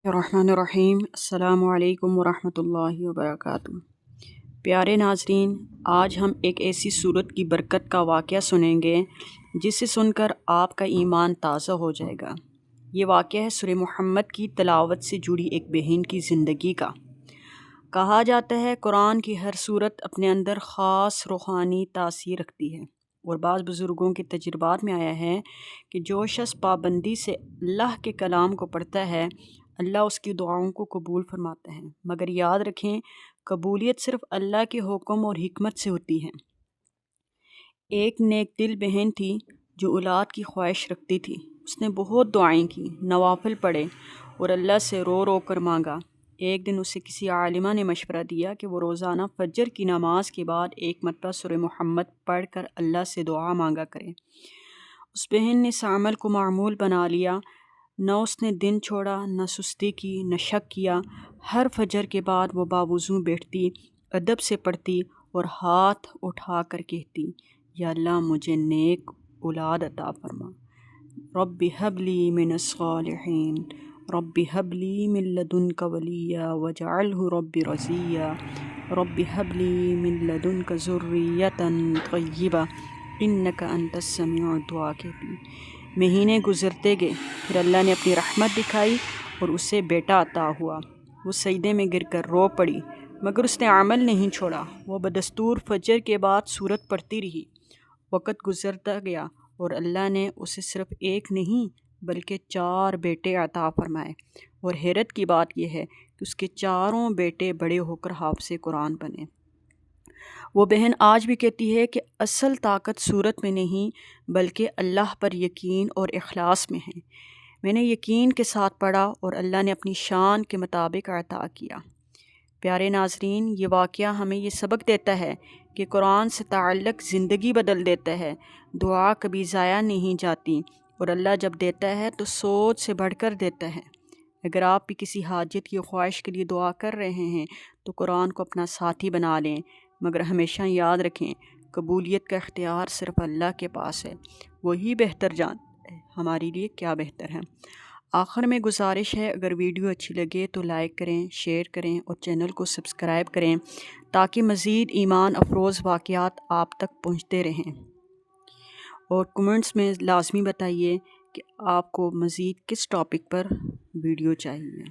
الرحمن الرحیم السلام علیکم ورحمۃ اللہ وبرکاتہ۔ پیارے ناظرین، آج ہم ایک ایسی صورت کی برکت کا واقعہ سنیں گے جسے سن کر آپ کا ایمان تازہ ہو جائے گا۔ یہ واقعہ ہے سورہ محمد کی تلاوت سے جڑی ایک بہن کی زندگی کا۔ کہا جاتا ہے قرآن کی ہر صورت اپنے اندر خاص روحانی تاثیر رکھتی ہے، اور بعض بزرگوں کے تجربات میں آیا ہے کہ جو شخص پابندی سے اللہ کے کلام کو پڑھتا ہے، اللہ اس کی دعاؤں کو قبول فرماتا ہے۔ مگر یاد رکھیں، قبولیت صرف اللہ کے حکم اور حکمت سے ہوتی ہے۔ ایک نیک دل بہن تھی جو اولاد کی خواہش رکھتی تھی۔ اس نے بہت دعائیں کی، نوافل پڑھے اور اللہ سے رو رو کر مانگا۔ ایک دن اسے کسی عالمہ نے مشورہ دیا کہ وہ روزانہ فجر کی نماز کے بعد ایک مرتبہ سورہ محمد پڑھ کر اللہ سے دعا مانگا کرے۔ اس بہن نے اس عمل کو معمول بنا لیا۔ نہ اس نے دن چھوڑا، نہ سستی کی، نہ شک کیا۔ ہر فجر کے بعد وہ باوضو بیٹھتی، ادب سے پڑھتی اور ہاتھ اٹھا کر کہتی، یا اللہ مجھے نیک اولاد عطا فرما، رب ہب لی من الصالحین، رب ہب لی من لدنک ولیہ واجعلہ رب رضیہ، رب ہب لی من لدنک ذریۃ طیبہ انک انت السمیع الدعاء کہتی۔ مہینے گزرتے گئے، پھر اللہ نے اپنی رحمت دکھائی اور اسے بیٹا عطا ہوا۔ وہ سجدے میں گر کر رو پڑی، مگر اس نے عمل نہیں چھوڑا۔ وہ بدستور فجر کے بعد سورت پڑھتی رہی۔ وقت گزرتا گیا اور اللہ نے اسے صرف ایک نہیں بلکہ 4 بیٹے عطا فرمائے، اور حیرت کی بات یہ ہے کہ اس کے چاروں بیٹے بڑے ہو کر حافظ قرآن بنے۔ وہ بہن آج بھی کہتی ہے کہ اصل طاقت صورت میں نہیں بلکہ اللہ پر یقین اور اخلاص میں ہے۔ میں نے یقین کے ساتھ پڑھا اور اللہ نے اپنی شان کے مطابق عطا کیا۔ پیارے ناظرین، یہ واقعہ ہمیں یہ سبق دیتا ہے کہ قرآن سے تعلق زندگی بدل دیتا ہے۔ دعا کبھی ضائع نہیں جاتی، اور اللہ جب دیتا ہے تو سوچ سے بڑھ کر دیتا ہے۔ اگر آپ بھی کسی حاجت کی خواہش کے لیے دعا کر رہے ہیں تو قرآن کو اپنا ساتھی بنا لیں، مگر ہمیشہ یاد رکھیں قبولیت کا اختیار صرف اللہ کے پاس ہے۔ وہی بہتر جانتا ہے ہمارے لیے کیا بہتر ہے۔ آخر میں گزارش ہے، اگر ویڈیو اچھی لگے تو لائک کریں، شیئر کریں اور چینل کو سبسکرائب کریں تاکہ مزید ایمان افروز واقعات آپ تک پہنچتے رہیں، اور کمنٹس میں لازمی بتائیے کہ آپ کو مزید کس ٹاپک پر ویڈیو چاہیے۔